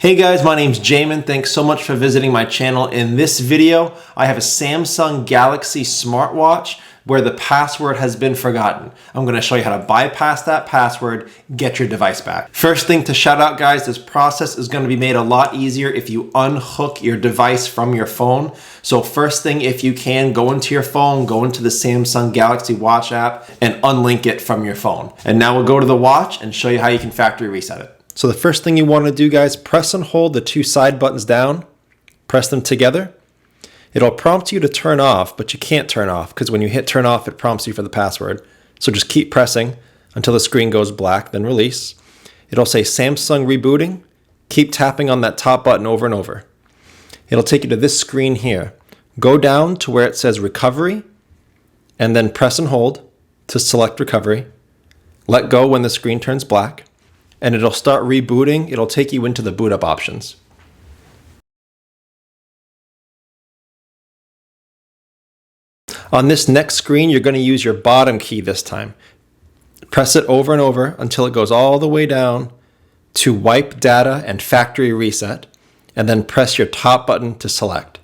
Hey guys, my name's Jamin. Thanks so much for visiting my channel. In this video, I have a Samsung Galaxy smartwatch where the password has been forgotten. I'm gonna show you how to bypass that password, get your device back. First thing to shout out, guys, this process is gonna be made a lot easier if you unhook your device from your phone. So first thing, if you can, go into your phone, go into the Samsung Galaxy Watch app and unlink it from your phone. And now we'll go to the watch and show you how you can factory reset it. So the first thing you want to do, guys, press and hold the two side buttons down, press them together. It'll prompt you to turn off, but you can't turn off because when you hit turn off, it prompts you for the password. So just keep pressing until the screen goes black, then release. It'll say Samsung rebooting. Keep tapping on that top button over and over. It'll take you to this screen here. Go down to where it says recovery and then press and hold to select recovery. Let go when the screen turns black. And it'll start rebooting. It'll take you into the boot up options. On this next screen, you're going to use your bottom key this time. Press it over and over until it goes all the way down to wipe data and factory reset, and then press your top button to select.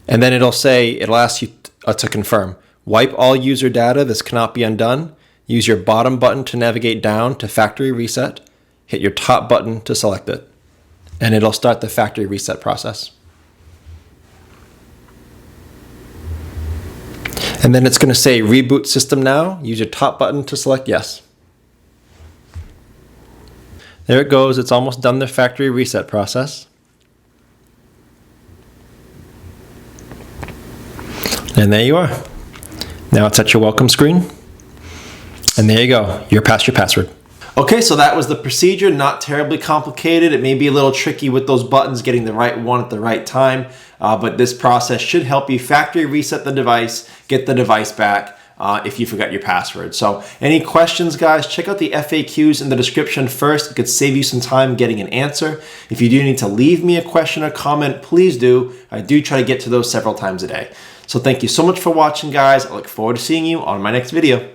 And then it'll ask you to confirm. Wipe all user data. This cannot be undone. Use your bottom button to navigate down to factory reset. Hit your top button to select it. And it'll start the factory reset process. And then it's going to say reboot system now. Use your top button to select yes. There it goes. It's almost done the factory reset process. And there you are. Now it's at your welcome screen. And there you go, you're past your password. Okay, so that was the procedure, not terribly complicated. It may be a little tricky with those buttons, getting the right one at the right time, but this process should help you factory reset the device, get the device back if you forgot your password. So any questions, guys, check out the FAQs in the description first. It could save you some time getting an answer. If you do need to leave me a question or comment, please do. I do try to get to those several times a day. So thank you so much for watching, guys. I look forward to seeing you on my next video.